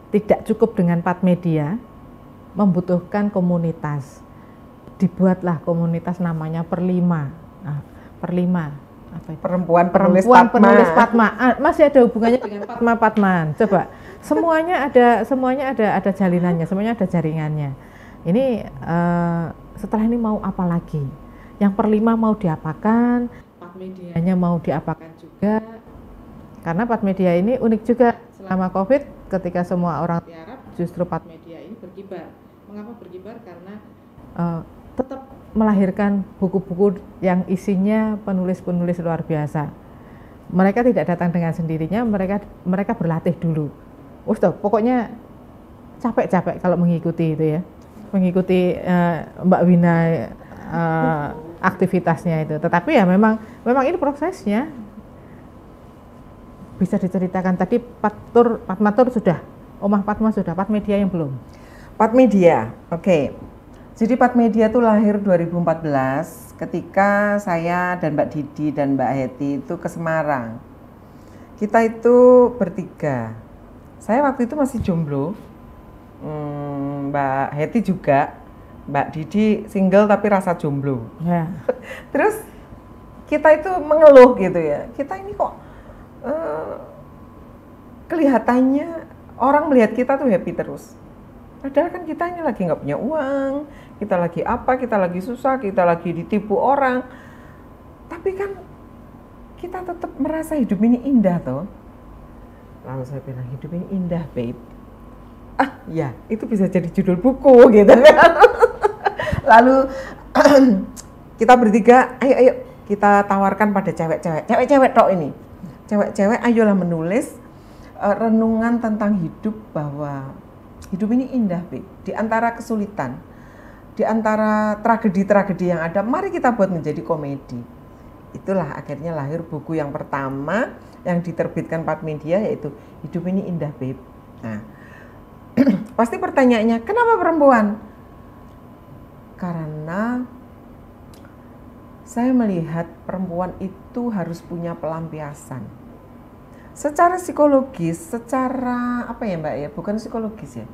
Tidak cukup dengan Patmedia, membutuhkan komunitas. Dibuatlah komunitas namanya Perlima. Nah, Perlima apa itu? Perempuan penulis Patma. Masih ada hubungannya dengan Patma Patman. Coba semuanya ada jalinannya, semuanya ada jaringannya. Ini setelah ini mau apa lagi? Yang Perlima mau diapakan? Patmedianya mau diapakan juga? Karena Patmedia ini unik juga selama COVID, ketika semua orang tiarap, justru Patmedia ini berkibar. Mengapa berkibar? Karena tetap melahirkan buku-buku yang isinya penulis-penulis luar biasa. Mereka tidak datang dengan sendirinya, mereka berlatih dulu. Pokoknya capek-capek kalau mengikuti itu ya, mengikuti Mbak Wina aktivitasnya itu. Tetapi ya memang ini prosesnya. Bisa diceritakan tadi Patmatur sudah, Omah Patma sudah, Patmedia yang belum. Patmedia, oke. Jadi Patmedia itu lahir 2014 ketika saya dan Mbak Didi dan Mbak Heti itu ke Semarang. Kita itu bertiga. Saya waktu itu masih jomblo. Mbak Heti juga. Mbak Didi single tapi rasa jomblo. Ya. Terus kita itu mengeluh gitu ya. Kita ini kok kelihatannya orang melihat kita tuh happy terus. Padahal kan kita ini lagi nggak punya uang, kita lagi apa, kita lagi susah, kita lagi ditipu orang. Tapi kan kita tetap merasa hidup ini indah toh. Lalu saya bilang, hidup ini indah babe. Ah ya, itu bisa jadi judul buku gitu kan. Lalu kita bertiga, ayo kita tawarkan pada cewek-cewek tok ini. Cewek-cewek ayolah menulis renungan tentang hidup, bahwa hidup ini indah, Beb. Di antara kesulitan, di antara tragedi-tragedi yang ada, mari kita buat menjadi komedi. Itulah akhirnya lahir buku yang pertama yang diterbitkan Patmedia, yaitu Hidup Ini Indah, Beb. Nah, pasti pertanyaannya, kenapa perempuan? Karena saya melihat perempuan itu harus punya pelampiasan. Secara psikologis, secara apa ya Mbak ya? Bukan psikologis ya.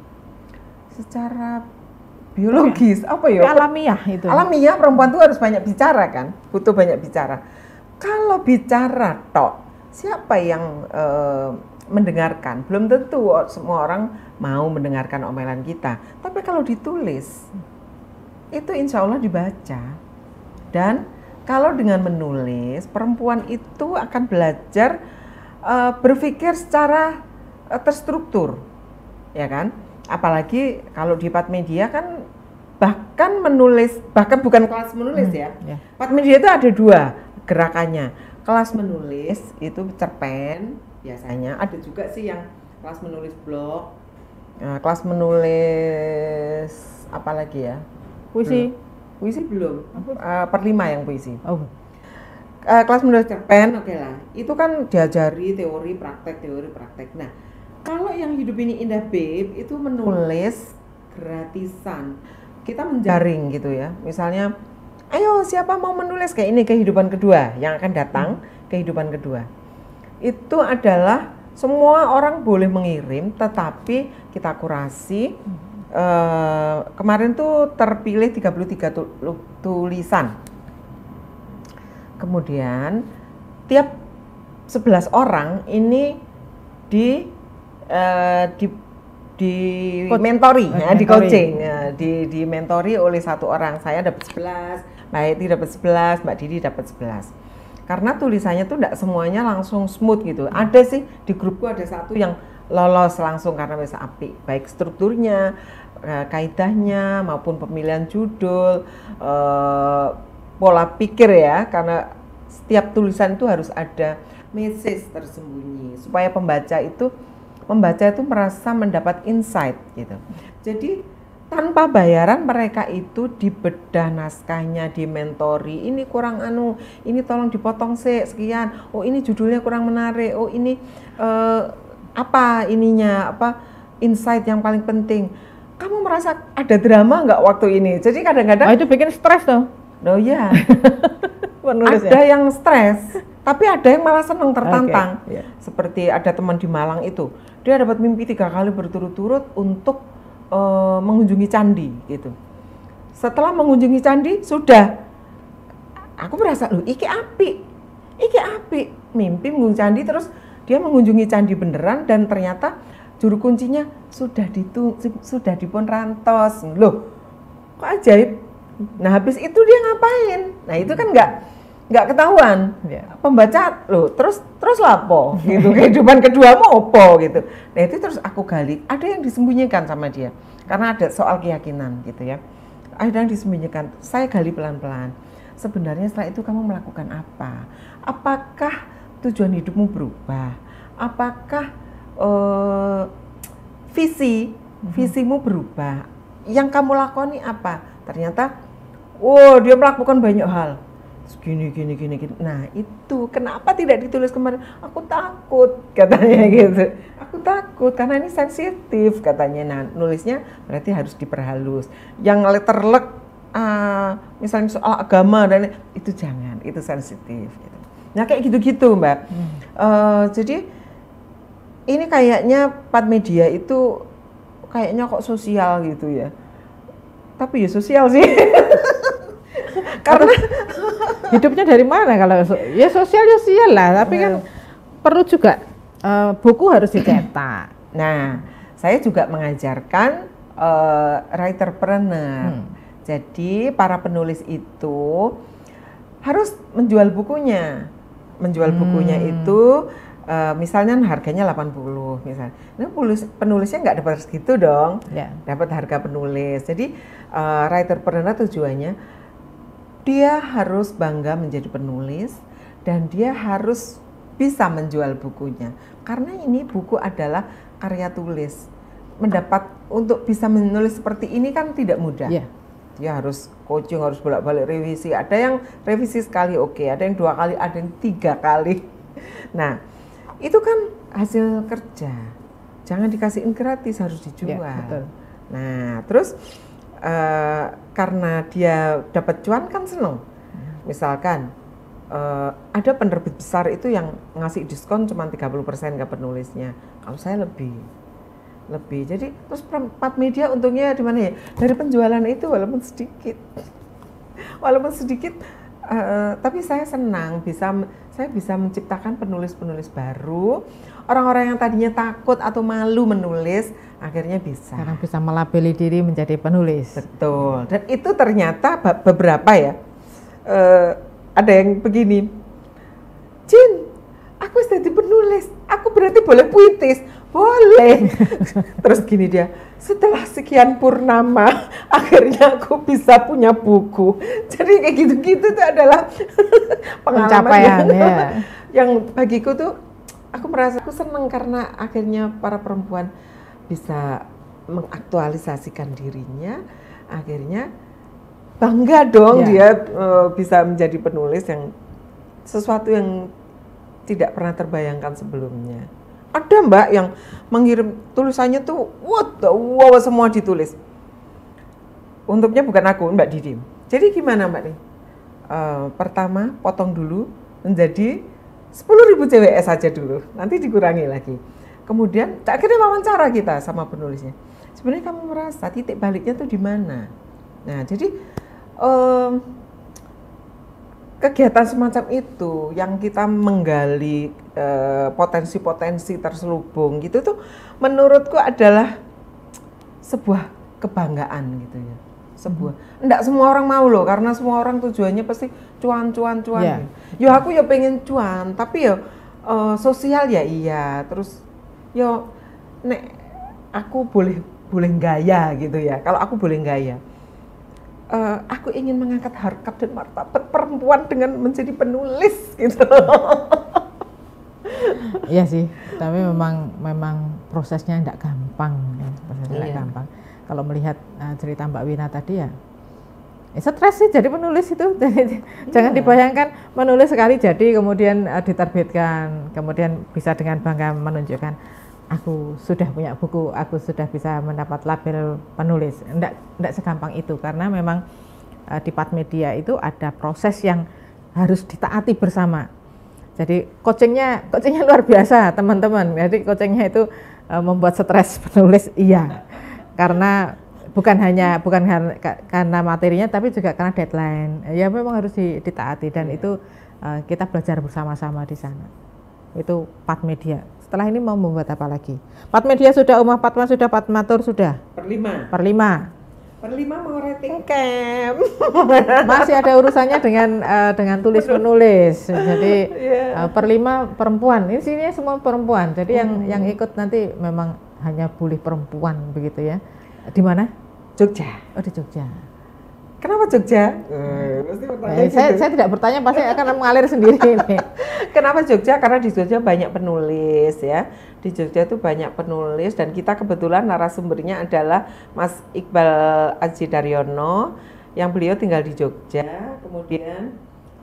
Secara biologis, apa ya? Alamiah itu. Alamiah perempuan itu harus banyak bicara kan? Butuh banyak bicara. Kalau bicara tok, siapa yang mendengarkan? Belum tentu semua orang mau mendengarkan omelan kita. Tapi kalau ditulis, itu insya Allah dibaca. Dan kalau dengan menulis, perempuan itu akan belajar berpikir secara terstruktur, ya kan? Apalagi kalau di Patmedia kan bahkan menulis, bahkan bukan kelas menulis ya. Patmedia itu ada dua gerakannya. Kelas menulis itu cerpen biasanya, ada juga sih yang kelas menulis blog, kelas menulis apa lagi ya? Puisi. Puisi belum. Per 5 yang puisi. Oh. Kelas menulis cerpen, oke lah. Itu kan diajari teori praktek. Nah, kalau yang Hidup Ini Indah Babe itu menulis gratisan. Kita menjaring gitu ya. Misalnya, ayo siapa mau menulis kayak ini kehidupan kedua yang akan datang, kehidupan kedua. Itu adalah semua orang boleh mengirim, tetapi kita kurasi. Kemarin tuh terpilih 33 tulisan. Kemudian tiap 11 orang ini di mentori, ya, di coaching, ya, di mentori oleh satu orang. Saya dapat 11, Mbak Heti dapat 11, Mbak Didi dapat 11. Karena tulisannya tuh enggak semuanya langsung smooth gitu. Ada sih di grupku ada satu yang lolos langsung karena bisa apik, baik strukturnya, kaidahnya maupun pemilihan judul, pola pikir ya, karena setiap tulisan itu harus ada message tersembunyi supaya pembaca itu merasa mendapat insight gitu. Jadi tanpa bayaran mereka itu dibedah naskahnya, dimentori, ini kurang ini tolong dipotong sekian, oh ini judulnya kurang menarik, oh ini apa ininya, apa insight yang paling penting. Kamu merasa ada drama nggak waktu ini? Jadi kadang-kadang itu bikin stres tuh. Oh ya, ada yang stres, tapi ada yang malah senang tertantang. Okay, yeah. Seperti ada teman di Malang itu, dia dapat mimpi 3 kali berturut-turut untuk mengunjungi candi gitu. Setelah mengunjungi candi, sudah, aku merasa loh, iki api, mimpi mengunjungi candi, terus dia mengunjungi candi beneran dan ternyata juru kuncinya sudah dipun rantos. Loh, kok ajaib? Nah habis itu dia ngapain? Nah itu kan nggak ketahuan. Pembaca loh terus lapo gitu, kehidupan kedua mau opo gitu. Nah itu terus aku gali, ada yang disembunyikan sama dia karena ada soal keyakinan gitu ya. Ada yang disembunyikan, saya gali pelan-pelan. Sebenarnya setelah itu kamu melakukan apa? Apakah tujuan hidupmu berubah? Apakah visimu berubah? Yang kamu lakoni apa? Ternyata, dia melakukan banyak hal. gini. Nah itu kenapa tidak ditulis kemarin? Aku takut katanya gitu. Aku takut karena ini sensitif katanya. Nah nulisnya berarti harus diperhalus. Yang letter luck, misalnya soal agama dan itu jangan, itu sensitif. Gitu. Nah kayak gitu-gitu Mbak. Jadi ini kayaknya Pat Media itu kayaknya kok sosial gitu ya. Tapi ya sosial sih. Karena hidupnya dari mana kalau ya sosial lah, tapi kan perlu juga buku harus dicetak. Nah, saya juga mengajarkan writerpreneur. Jadi para penulis itu harus menjual bukunya. Menjual bukunya itu misalnya harganya 80 misalnya. Nah, penulisnya nggak dapat segitu dong. Dapat harga penulis. Jadi writerpreneur tujuannya dia harus bangga menjadi penulis dan dia harus bisa menjual bukunya. Karena ini buku adalah karya tulis. Untuk bisa menulis seperti ini kan tidak mudah. Dia harus coaching, harus bolak-balik revisi. Ada yang revisi sekali oke, ada yang 2 kali, ada yang 3 kali. Nah, itu kan hasil kerja. Jangan dikasihin gratis, harus dijual. Betul. Nah, terus karena dia dapat cuan kan seneng. Misalkan ada penerbit besar itu yang ngasih diskon cuma 30% ke penulisnya. Kalau saya lebih. Jadi terus Pat Media untungnya di mana ya? Dari penjualan itu walaupun sedikit, tapi saya senang saya bisa menciptakan penulis-penulis baru. Orang-orang yang tadinya takut atau malu menulis, akhirnya bisa. Sekarang bisa melabeli diri menjadi penulis. Betul. Dan itu ternyata beberapa ya, ada yang begini, Jin, aku jadi penulis, aku berarti boleh puitis? Boleh. Terus gini dia, setelah sekian purnama, akhirnya aku bisa punya buku. Jadi kayak gitu-gitu tuh adalah pencapaian yang bagiku tuh, aku merasa aku senang karena akhirnya para perempuan bisa mengaktualisasikan dirinya, akhirnya bangga dong dia bisa menjadi penulis yang sesuatu yang tidak pernah terbayangkan sebelumnya. Ada Mbak yang mengirim tulisannya tuh, wow semua ditulis. Untuknya bukan aku, Mbak Didi. Jadi gimana Mbak nih? Pertama potong dulu menjadi 10.000 CWS saja dulu, nanti dikurangi lagi. Kemudian akhirnya wawancara kita sama penulisnya. Sebenarnya kamu merasa titik baliknya tuh di mana? Nah, jadi kegiatan semacam itu yang kita menggali potensi-potensi terselubung gitu tuh menurutku adalah sebuah kebanggaan gitu ya. Enggak semua orang mau loh, karena semua orang tujuannya pasti cuan. Yo aku ya pengen cuan, tapi ya sosial ya iya. Terus yo nek aku boleh gaya gitu ya. Kalau aku boleh gaya, aku ingin mengangkat harkat dan martabat perempuan dengan menjadi penulis gitu. Iya sih, tapi memang prosesnya tidak gampang, prosesnya tidak gampang. Kalau melihat cerita Mbak Wina tadi ya stres sih jadi penulis itu. Jangan dibayangkan menulis sekali jadi kemudian diterbitkan, kemudian bisa dengan bangga menunjukkan aku sudah punya buku, aku sudah bisa mendapat label penulis. Enggak segampang itu, karena memang di Pat Media itu ada proses yang harus ditaati bersama. Jadi coachingnya luar biasa teman-teman. Jadi coachingnya itu membuat stres penulis, iya. Karena bukan karena materinya, tapi juga karena deadline. Ya memang harus ditaati, dan itu kita belajar bersama-sama di sana. Itu Pat Media. Setelah ini mau membuat apa lagi? Pat Media sudah, Umah Fatma sudah, Patmatur sudah. Per 5 mau writing camp. Masih ada urusannya dengan tulis menulis. Jadi per 5 perempuan. Ini sini semua perempuan. Jadi yang ikut nanti memang hanya boleh perempuan begitu ya. Di mana? Jogja. Oh, di Jogja. Kenapa Jogja? Saya tidak bertanya, pasti akan mengalir sendiri ini. Kenapa Jogja? Karena di Jogja banyak penulis ya. Di Jogja itu banyak penulis, dan kita kebetulan narasumbernya adalah Mas Iqbal Aji Daryono, yang beliau tinggal di Jogja. Kemudian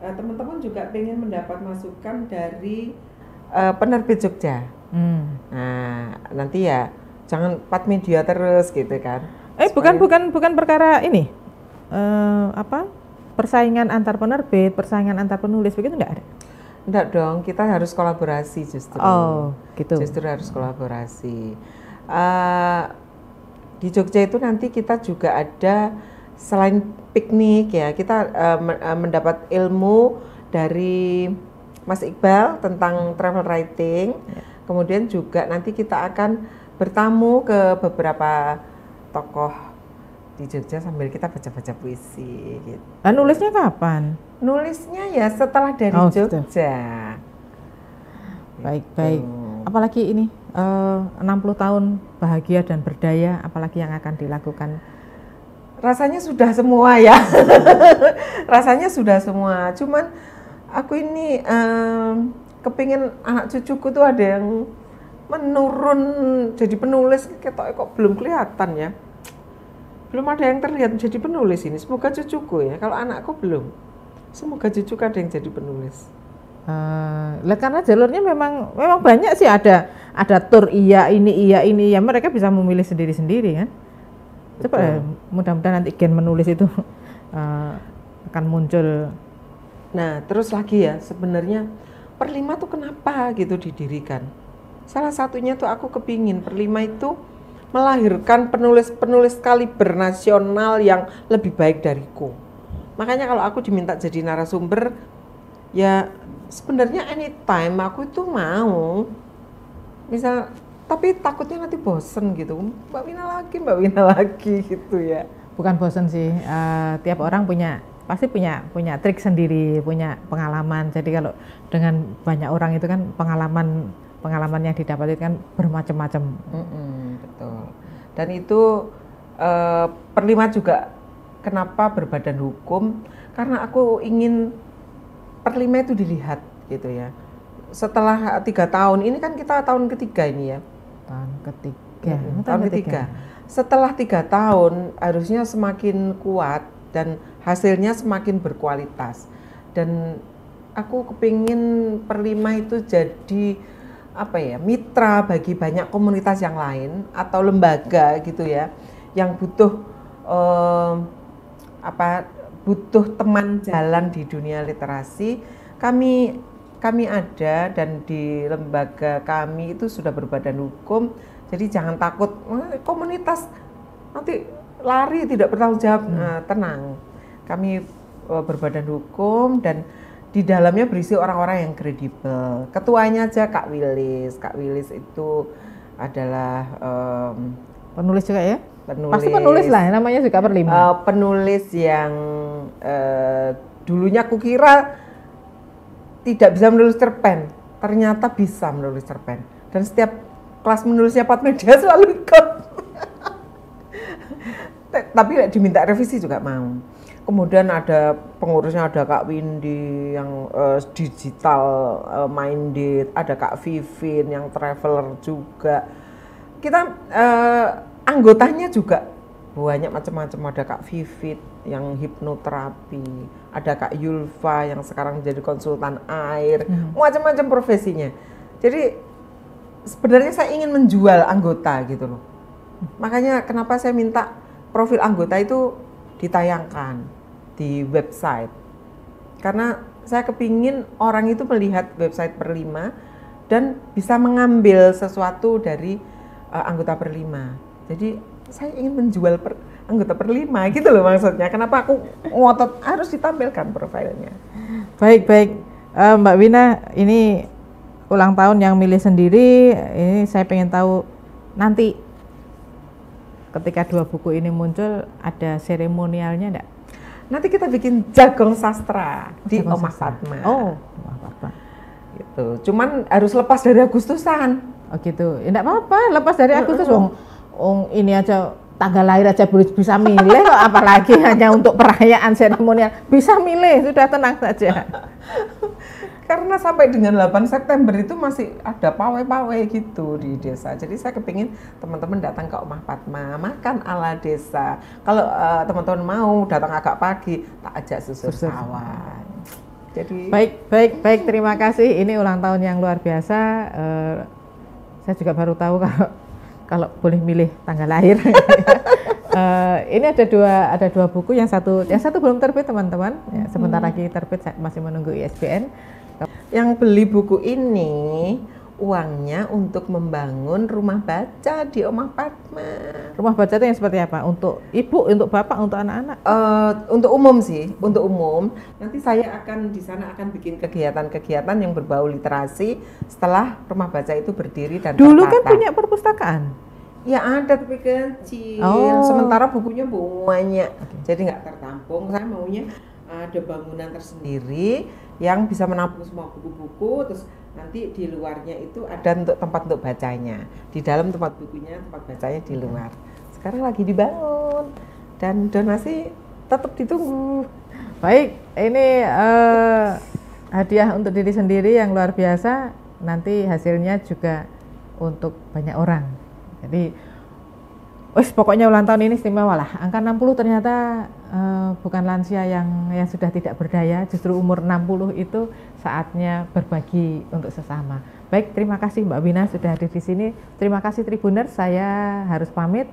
teman-teman juga pengen mendapat masukan dari penerbit Jogja. Nah, nanti ya jangan Pat Media terus gitu kan. Bukan perkara ini. Persaingan antar penerbit, persaingan antar penulis begitu enggak ada? Enggak dong, kita harus kolaborasi justru. Oh, gitu. Justru harus kolaborasi. Di Jogja itu nanti kita juga ada selain piknik ya, kita mendapat ilmu dari Mas Iqbal tentang travel writing. Kemudian juga nanti kita akan bertamu ke beberapa tokoh di Jogja sambil kita baca-baca puisi gitu. Nulisnya kapan? Nulisnya ya setelah dari Jogja. Baik. Apalagi ini 60 tahun bahagia dan berdaya, apalagi yang akan dilakukan? Rasanya sudah semua ya. Rasanya sudah semua. Cuman aku ini kepingin anak cucuku tuh ada yang menurun jadi penulis, kok belum kelihatan ya. Belum ada yang terlihat jadi penulis ini. Semoga cucuku ya. Kalau anakku belum. Semoga cucuku ada yang jadi penulis. Karena jalurnya memang banyak sih, ada tur ini ya, mereka bisa memilih sendiri-sendiri kan. Coba mudah-mudahan nanti gen menulis itu akan muncul. Nah, terus lagi ya, sebenarnya Perlima tuh kenapa gitu didirikan? Salah satunya tuh aku kepingin Perlima itu melahirkan penulis-penulis kaliber nasional yang lebih baik dariku. Makanya kalau aku diminta jadi narasumber, ya sebenarnya anytime aku itu mau. Misal, tapi takutnya nanti bosen gitu, Mbak Wina lagi gitu ya. Bukan bosen sih, tiap orang pasti punya trik sendiri, punya pengalaman. Jadi kalau dengan banyak orang itu kan pengalaman yang didapat itu kan bermacam-macam. Betul. Dan itu Perlima juga kenapa berbadan hukum, karena aku ingin Perlima itu dilihat gitu ya. Setelah 3 tahun, ini kan kita tahun ketiga ini ya. Tahun ketiga. Setelah 3 tahun harusnya semakin kuat dan hasilnya semakin berkualitas. Dan aku kepingin Perlima itu jadi mitra bagi banyak komunitas yang lain atau lembaga gitu ya, yang butuh teman jalan di dunia literasi. Kami ada, dan di lembaga kami itu sudah berbadan hukum. Jadi jangan takut komunitas nanti lari tidak bertanggung jawab. Tenang, kami berbadan hukum dan di dalamnya berisi orang-orang yang kredibel. Ketuanya aja Kak Willis. Kak Willis itu adalah penulis juga ya? Pasti penulis lah, namanya juga Perlima. Penulis yang dulunya kukira tidak bisa menulis cerpen, ternyata bisa menulis cerpen. Dan setiap kelas menulisnya Pat Media selalu ikut. Tapi diminta revisi juga mau. Kemudian ada pengurusnya, ada Kak Windy yang digital minded, ada Kak Vivin yang traveler juga. Kita anggotanya juga banyak macam-macam, ada Kak Vivit yang hipnoterapi, ada Kak Yulfa yang sekarang jadi konsultan air, macam-macam profesinya. Jadi sebenarnya saya ingin menjual anggota gitu loh. Makanya kenapa saya minta profil anggota itu ditayangkan di website. Karena saya kepingin orang itu melihat website Perlima dan bisa mengambil sesuatu dari anggota Perlima. Jadi saya ingin menjual anggota Perlima gitu loh maksudnya. Kenapa aku ngotot harus ditampilkan profilnya. Baik. Mbak Wina, ini ulang tahun yang milih sendiri. Ini saya pengen tahu nanti ketika 2 buku ini muncul ada seremonialnya enggak? Nanti kita bikin Jagong Sastra di Omah Fatma. Oh, Omah Fatma. Gitu. Cuman harus lepas dari Agustusan. Oh gitu. Enggak apa-apa, lepas dari Agustus. Ini aja tanggal lahir aja bisa milih kok, apalagi hanya untuk perayaan seremonial. Bisa milih, sudah tenang saja. Karena sampai dengan 8 September itu masih ada pawai-pawai gitu di desa. Jadi saya kepingin teman-teman datang ke Omah Fatma, makan ala desa. Kalau teman-teman mau datang agak pagi, tak ajak susur sawah. Jadi baik, terima kasih. Ini ulang tahun yang luar biasa. Saya juga baru tahu kalau boleh milih tanggal lahir. Ini ada dua buku, yang satu belum terbit teman-teman. Ya, sebentar lagi terbit, saya masih menunggu ISBN. Yang beli buku ini uangnya untuk membangun rumah baca di Omah Padma. Rumah baca itu yang seperti apa? Untuk ibu, untuk bapak, untuk anak-anak? Untuk umum sih, untuk umum. Nanti saya di sana akan bikin kegiatan-kegiatan yang berbau literasi setelah rumah baca itu berdiri dan dulu tertata. Kan punya perpustakaan? Ya ada, tapi kecil. Sementara bukunya banyak, jadi nggak tertampung. Saya maunya ada bangunan tersendiri yang bisa menampung semua buku-buku, terus nanti di luarnya itu ada tempat untuk bacanya, di dalam tempat bukunya, tempat bacanya di luar. Sekarang lagi dibangun dan donasi tetap ditunggu. Baik, ini hadiah untuk diri sendiri yang luar biasa, nanti hasilnya juga untuk banyak orang. Jadi pokoknya ulang tahun ini istimewa lah. Angka 60 ternyata bukan lansia yang sudah tidak berdaya, justru umur 60 itu saatnya berbagi untuk sesama. Baik, terima kasih Mbak Wina sudah hadir di sini. Terima kasih Tribuners, saya harus pamit.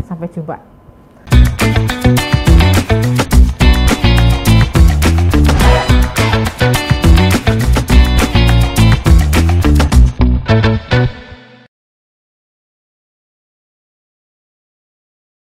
Sampai jumpa.